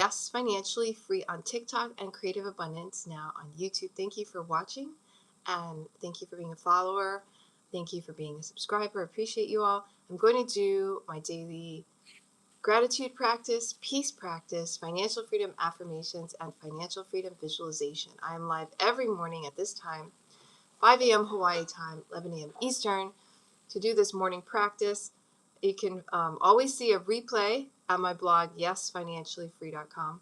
Yes Financially Free on TikTok and Creative Abundance now on YouTube. Thank you for watching, and thank you for being a follower. Thank you for being a subscriber. I appreciate you all. I'm going to do my daily gratitude practice, peace practice, financial freedom affirmations, and financial freedom visualization. I am live every morning at this time, 5 a.m. Hawaii time, 11 a.m. Eastern, to do this morning practice. You can always see a replay on my blog, yesfinanciallyfree.com.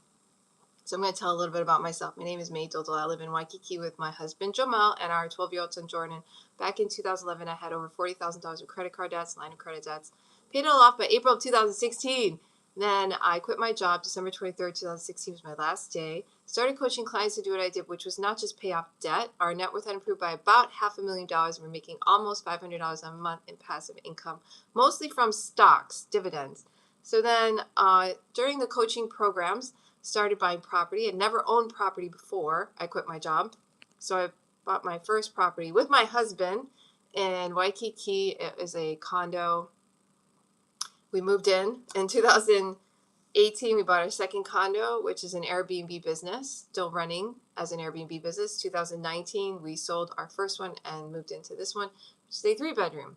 So I'm going to tell a little bit about myself. My name is May Dodal. I live in Waikiki with my husband, Jamal, and our 12-year-old son, Jordan. Back in 2011, I had over $40,000 of credit card debts, line of credit debts. Paid it all off by April of 2016. Then I quit my job. December 23rd, 2016 was my last day. Started coaching clients to do what I did, which was not just pay off debt. Our net worth had improved by about $500,000. We're making almost $500 a month in passive income, mostly from stocks, dividends. So then during the coaching programs, started buying property. I'd never owned property before I quit my job. So I bought my first property with my husband in Waikiki. It was a condo. We moved in 2018. We bought our second condo, which is an Airbnb business, still running as an Airbnb business. 2019, we sold our first one and moved into this one, which is a 3-bedroom.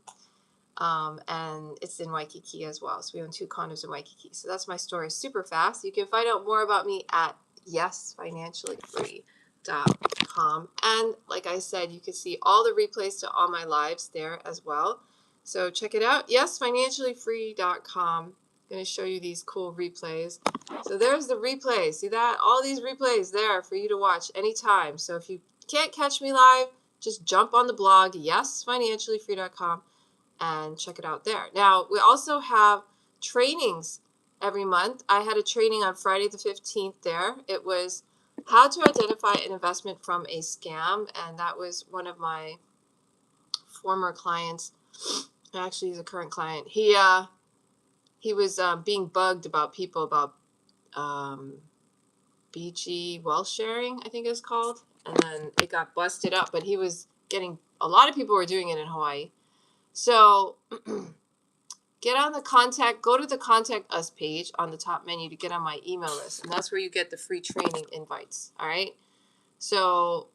And it's in Waikiki as well. So we own 2 condos in Waikiki. So that's my story, super fast. You can find out more about me at yesfinanciallyfree.com. And like I said, you can see all the replays to all my lives there as well. So check it out, yesfinanciallyfree.com. I'm going to show you these cool replays. So there's the replays. See that? All these replays there for you to watch anytime. So if you can't catch me live, just jump on the blog, yesfinanciallyfree.com. and check it out there. Now, we also have trainings every month. I had a training on Friday the 15th there. It was how to identify an investment from a scam, and that was one of my former clients. Actually, he's a current client. He was being bugged about people about BG wealth sharing, I think it was called, and then it got busted up, but he was getting, a lot of people were doing it in Hawaii. So get on the go to the contact us page on the top menu to get on my email list. And that's where you get the free training invites. All right. So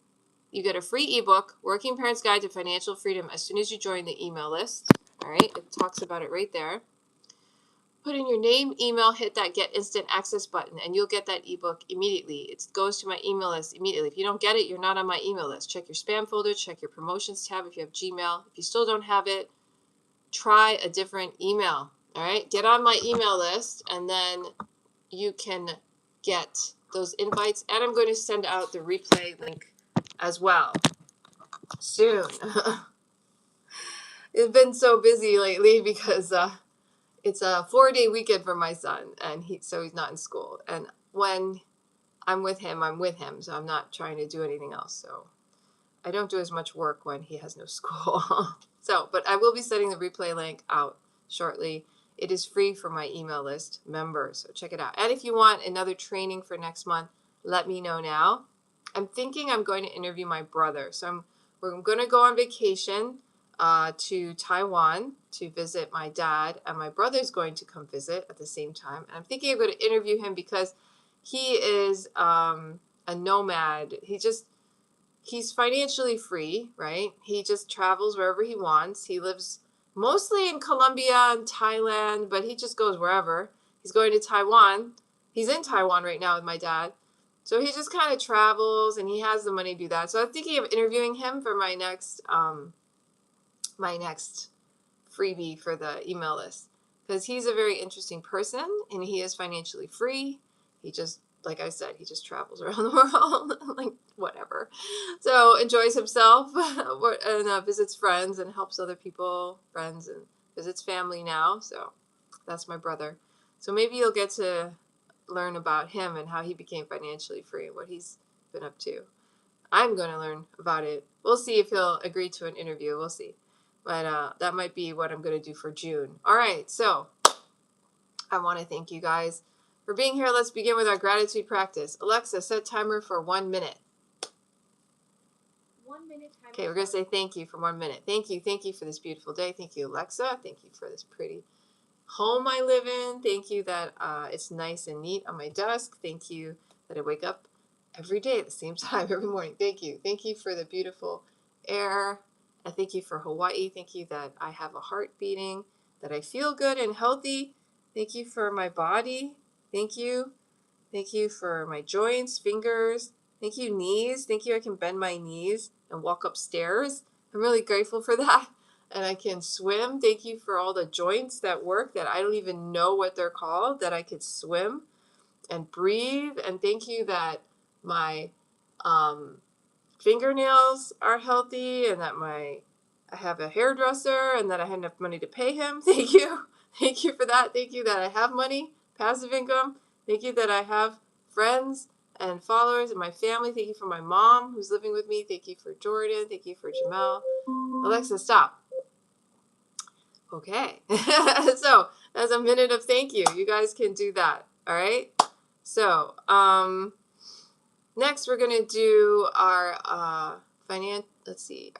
you get a free ebook, Working Parents Guide to Financial Freedom, as soon as you join the email list. All right. It talks about it right there. Put in your name, email, hit that get instant access button, and you'll get that ebook immediately. It goes to my email list immediately. If you don't get it, you're not on my email list. Check your spam folder, check your promotions tab if you have Gmail. If you still don't have it, try a different email. All right, get on my email list, and then you can get those invites. And I'm going to send out the replay link as well soon. It's been so busy lately because it's a 4-day weekend for my son, and so he's not in school. And when I'm with him, so I'm not trying to do anything else. So I don't do as much work when he has no school. But I will be sending the replay link out shortly. It is free for my email list members, so check it out. And if you want another training for next month, let me know now. I'm thinking I'm going to interview my brother. So we're going to go on vacation to Taiwan to visit my dad, and my brother's going to come visit at the same time. And I'm thinking I'm going to interview him because he is a nomad. He's financially free, right? He just travels wherever he wants. He lives mostly in Colombia and Thailand, but he just goes wherever. He's going to Taiwan. He's in Taiwan right now with my dad. So he just kind of travels, and he has the money to do that. So I'm thinking of interviewing him for my next freebie for the email list, because he's a very interesting person, and he is financially free. He just, like I said, he just travels around the world, like whatever. So enjoys himself and visits friends and helps other people, friends, and visits family now. So that's my brother. So maybe you'll get to learn about him and how he became financially free and what he's been up to. I'm going to learn about it. We'll see if he'll agree to an interview. We'll see. But that might be what I'm going to do for June. All right. So I want to thank you guys for being here. Let's begin with our gratitude practice. Alexa, set timer for 1 minute. 1 minute timer. Okay, we're going to say thank you for 1 minute. Thank you for this beautiful day. Thank you, Alexa. Thank you for this pretty home I live in. Thank you that it's nice and neat on my desk. Thank you that I wake up every day at the same time every morning. Thank you. Thank you for the beautiful air. And thank you for Hawaii. Thank you that I have a heart beating, that I feel good and healthy. Thank you for my body. Thank you. Thank you for my joints, fingers. Thank you, knees. Thank you, I can bend my knees and walk upstairs. I'm really grateful for that. And I can swim. Thank you for all the joints that work that I don't even know what they're called, that I could swim and breathe. And thank you that my fingernails are healthy and that I have a hairdresser and that I have enough money to pay him. Thank you. Thank you for that. Thank you that I have money, passive income. Thank you that I have friends and followers in my family. Thank you for my mom who's living with me. Thank you for Jordan. Thank you for Jamel. Alexa, stop. Okay. So that's a minute of thank you. You guys can do that. All right. So, next we're going to do our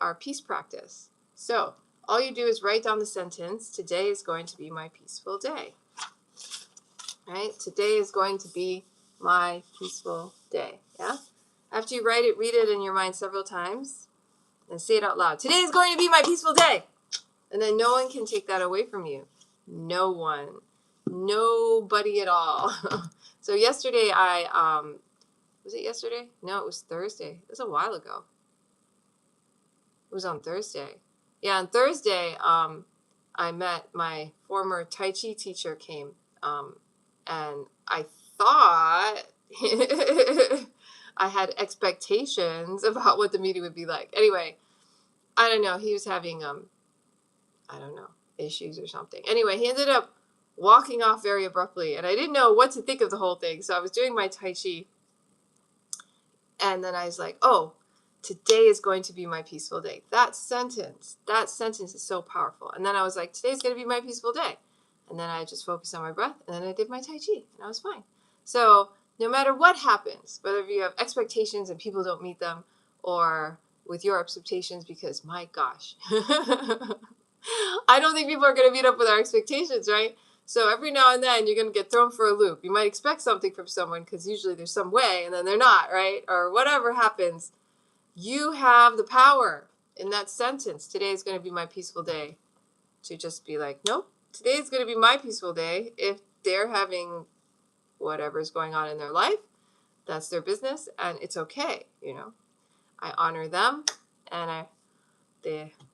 our peace practice. So all you do is write down the sentence, today is going to be my peaceful day. All right? Today is going to be my peaceful day. Yeah? After you write it, read it in your mind several times and say it out loud. Today is going to be my peaceful day. And then no one can take that away from you. No one. Nobody at all. So yesterday was it yesterday? No, it was Thursday. It was a while ago. It was on Thursday. Yeah, on Thursday, I met my former Tai Chi teacher came, and I thought I had expectations about what the meeting would be like. Anyway, I don't know. He was having, I don't know, issues or something. Anyway, he ended up walking off very abruptly, and I didn't know what to think of the whole thing. So I was doing my Tai Chi, and then I was like, oh, today is going to be my peaceful day. That sentence is so powerful. And then I was like, today's going to be my peaceful day. And then I just focused on my breath, and then I did my Tai Chi, and I was fine. So no matter what happens, whether you have expectations and people don't meet them, or with your expectations, because my gosh, I don't think people are going to meet up with our expectations, right? So every now and then you're going to get thrown for a loop. You might expect something from someone because usually there's some way and then they're not, right? Or whatever happens. You have the power in that sentence. Today is going to be my peaceful day. To just be like, nope, today is going to be my peaceful day. If they're having whatever's going on in their life, that's their business and it's okay, you know. I honor them and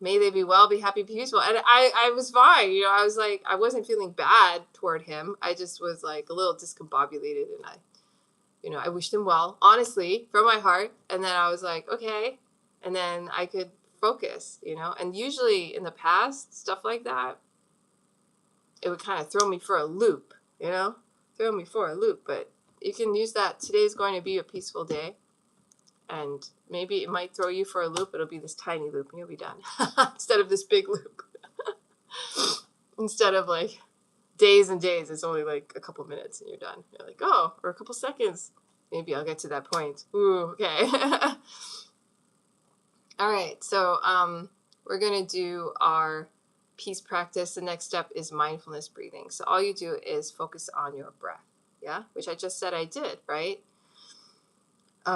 may they be well, be happy, be peaceful. And I was fine. You know, I was like, I wasn't feeling bad toward him. I just was like a little discombobulated and I wished him well, honestly, from my heart. And then I was like, okay. And then I could focus, you know. And usually in the past, stuff like that, it would kind of throw me for a loop, you know, throw me for a loop. But you can use that. Today's going to be a peaceful day. And maybe it might throw you for a loop. It'll be this tiny loop and you'll be done. Instead of this big loop. Instead of like days and days, it's only like a couple minutes and you're done. You're like, oh, or a couple seconds. Maybe I'll get to that point. Ooh, okay. All right. So we're going to do our peace practice. The next step is mindfulness breathing. So all you do is focus on your breath. Yeah. Which I just said I did, right?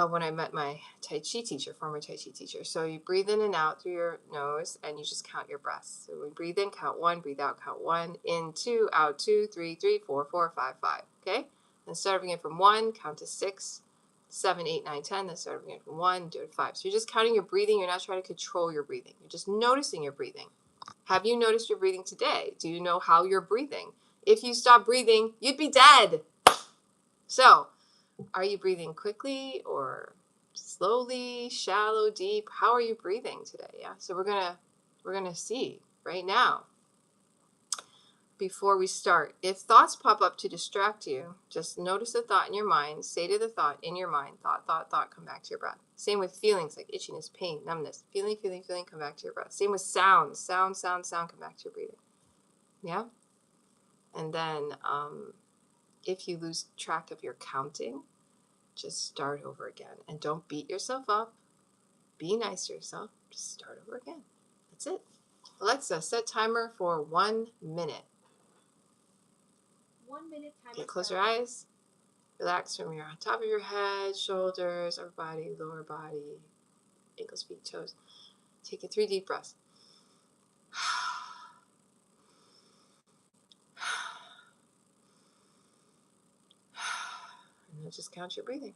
When I met my Tai Chi teacher, former Tai Chi teacher. So you breathe in and out through your nose and you just count your breaths. So we breathe in, count 1, breathe out, count 1, in 2, out 2, 3, 3, 4, 4, 5, 5. Okay? Then start again from 1, count to 6, 7, 8, 9, 10. Then start again from 1, do it 5. So you're just counting your breathing. You're not trying to control your breathing. You're just noticing your breathing. Have you noticed your breathing today? Do you know how you're breathing? If you stop breathing, you'd be dead. So, are you breathing quickly or slowly, shallow, deep? How are you breathing today? Yeah. So we're gonna see right now. Before we start, if thoughts pop up to distract you, just notice the thought in your mind. Say to the thought in your mind, thought, come back to your breath. Same with feelings like itchiness, pain, numbness. Feeling, come back to your breath. Same with sounds. Sound, come back to your breathing. Yeah. And then if you lose track of your counting, just start over again. And don't beat yourself up. Be nice to yourself. Just start over again. That's it. Alexa, set timer for 1 minute. Okay, close your eyes. Relax from your top of your head, shoulders, upper body, lower body, ankles, feet, toes. Take in 3 deep breaths. And then just count your breathing.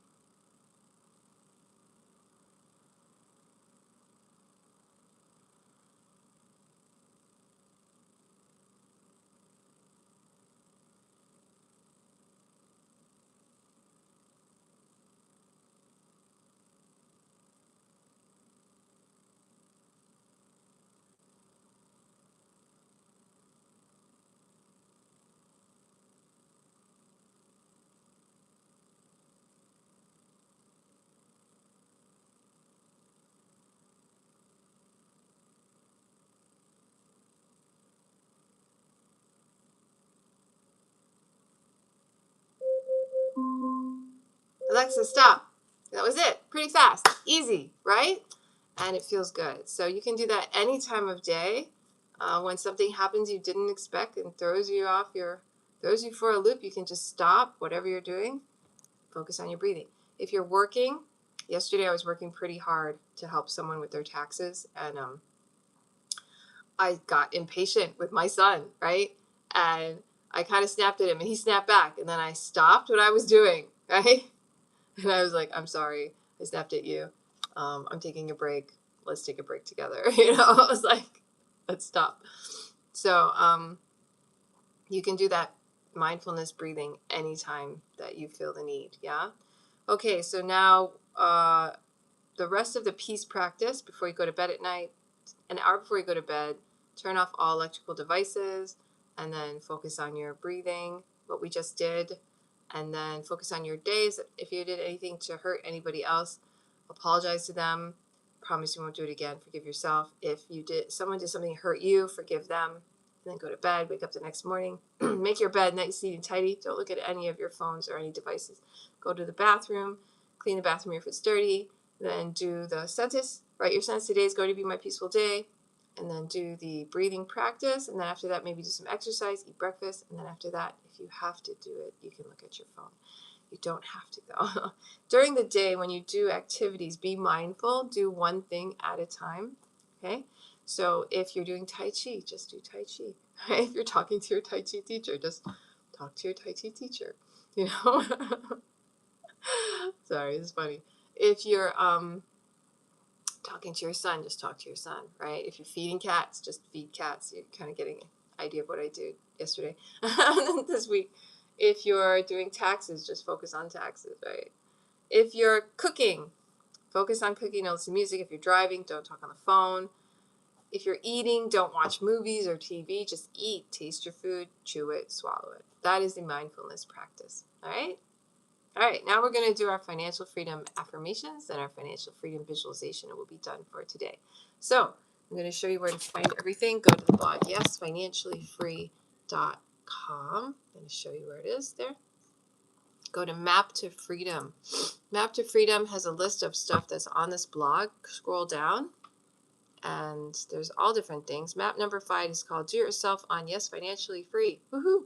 Alexa, stop. That was it. Pretty fast. Easy, right? And it feels good. So you can do that any time of day. When something happens you didn't expect and throws you for a loop, you can just stop whatever you're doing. Focus on your breathing. If you're working, yesterday I was working pretty hard to help someone with their taxes, and I got impatient with my son, right? And I kind of snapped at him, and he snapped back, and then I stopped what I was doing, right? And I was like, I'm sorry, I snapped at you. I'm taking a break. Let's take a break together. I was like, let's stop. So you can do that mindfulness breathing anytime that you feel the need. Yeah. Okay. So now the rest of the peace practice before you go to bed at night, an hour before you go to bed, turn off all electrical devices and then focus on your breathing, what we just did, and then focus on your days. If you did anything to hurt anybody else, apologize to them. Promise you won't do it again. Forgive yourself. If someone did something to hurt you, forgive them. And then go to bed, wake up the next morning, make your bed nice, neat, and tidy. Don't look at any of your phones or any devices. Go to the bathroom, clean the bathroom if it's dirty, then do the sentence. Write your sentence: today is going to be my peaceful day. And then do the breathing practice. And then after that, maybe do some exercise, eat breakfast. And then after that, if you have to do it, you can look at your phone. You don't have to, though. During the day, when you do activities, be mindful. Do one thing at a time. Okay? So if you're doing Tai Chi, just do Tai Chi. Right? If you're talking to your Tai Chi teacher, just talk to your Tai Chi teacher. Sorry, it's funny. If you're talking to your son, just talk to your son, right? If you're feeding cats, just feed cats. You're kind of getting an idea of what I did yesterday. This week. If you're doing taxes, just focus on taxes, right? If you're cooking, focus on cooking, don't listen to music. If you're driving, don't talk on the phone. If you're eating, don't watch movies or TV. Just eat, taste your food, chew it, swallow it. That is the mindfulness practice, all right? All right, now we're going to do our financial freedom affirmations and our financial freedom visualization, and we'll be done for today. So I'm going to show you where to find everything. Go to the blog, yesfinanciallyfree.com. I'm going to show you where it is there. Go to Map to Freedom. Map to Freedom has a list of stuff that's on this blog. Scroll down, and there's all different things. Map number 5 is called Do It Yourself on Yes Financially Free. Woohoo!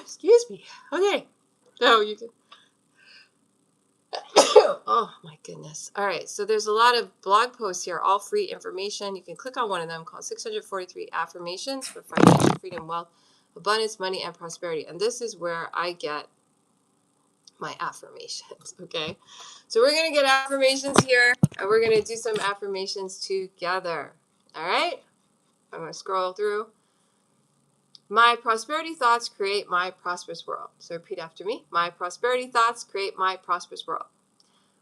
Excuse me. Okay. No, you can. Oh my goodness. All right. So there's a lot of blog posts here, all free information. You can click on one of them called 643 Affirmations for Financial Freedom, Wealth, Abundance, Money, and Prosperity. And this is where I get my affirmations. Okay. So we're going to get affirmations here and we're going to do some affirmations together. All right. I'm going to scroll through. My prosperity thoughts create my prosperous world. So repeat after me. My prosperity thoughts create my prosperous world.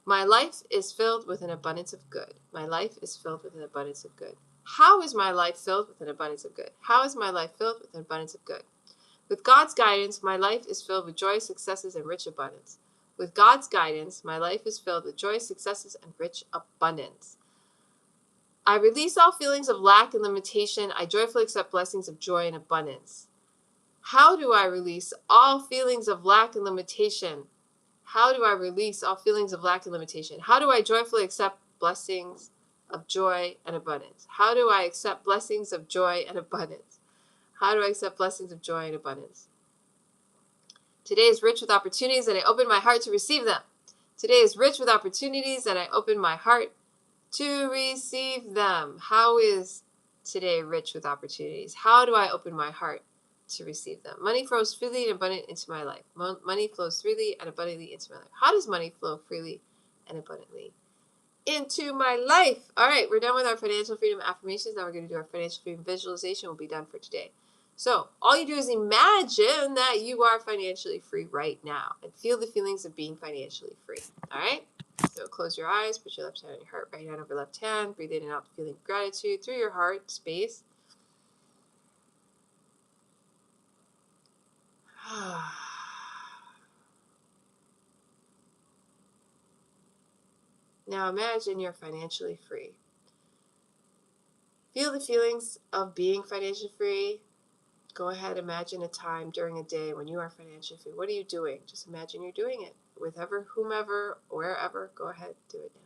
My life is filled with an abundance of good. My life is filled with an abundance of good. How is my life filled with an abundance of good? How is my life filled with an abundance of good? With God's guidance, my life is filled with joy, successes, and rich abundance. With God's guidance, my life is filled with joy, successes, and rich abundance. I release all feelings of lack and limitation. I joyfully accept blessings of joy and abundance. How do I release all feelings of lack and limitation? How do I release all feelings of lack and limitation? How do I joyfully accept blessings of joy and abundance? How do I accept blessings of joy and abundance? How do I accept blessings of joy and abundance? Today is rich with opportunities and I open my heart to receive them. Today is rich with opportunities and I open my heart to receive them. How is today rich with opportunities? How do I open my heart to receive them? Money flows freely and abundantly into my life. Money flows freely and abundantly into my life. How does money flow freely and abundantly into my life? All right, we're done with our financial freedom affirmations. Now we're going to do our financial freedom visualization. We'll be done for today. So all you do is imagine that you are financially free right now and feel the feelings of being financially free. All right? So close your eyes, put your left hand on your heart, right hand over left hand. Breathe in and out the feeling of gratitude through your heart space. Now imagine you're financially free. Feel the feelings of being financially free. Go ahead, imagine a time during a day when you are financially free. What are you doing? Just imagine you're doing it with whomever, wherever. Go ahead, do it now.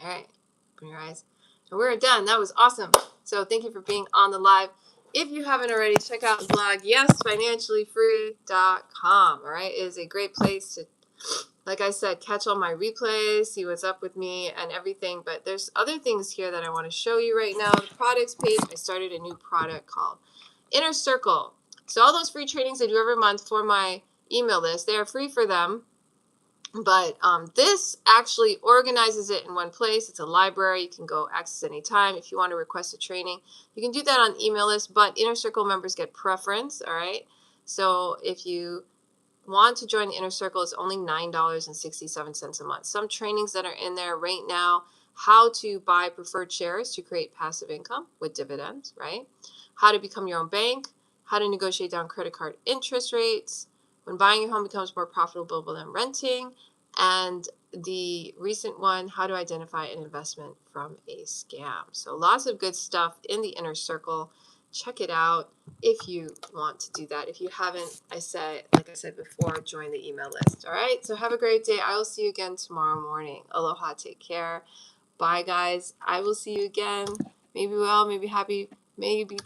All right, open your eyes. And we're done. That was awesome. So thank you for being on the live. If you haven't already, check out the blog, yesfinanciallyfree.com. All right, it is a great place to, like I said, catch all my replays, see what's up with me and everything. But there's other things here that I want to show you right now. The products page, I started a new product called Inner Circle. So all those free trainings I do every month for my email list, they are free for them. But this actually organizes it in one place. It's a library. You can go access anytime. If you want to request a training, you can do that on email list. But Inner Circle members get preference, all right? So if you want to join the Inner Circle, it's only $9.67 a month. Some trainings that are in there right now, how to buy preferred shares to create passive income with dividends, right? How to become your own bank, how to negotiate down credit card interest rates, when buying your home becomes more profitable than renting, and the recent one, how to identify an investment from a scam. So lots of good stuff in the Inner Circle. Check it out if you want to do that. If you haven't, like I said before, join the email list. All right. So have a great day. I will see you again tomorrow morning. Aloha. Take care. Bye, guys. I will see you again. Maybe well, maybe happy, maybe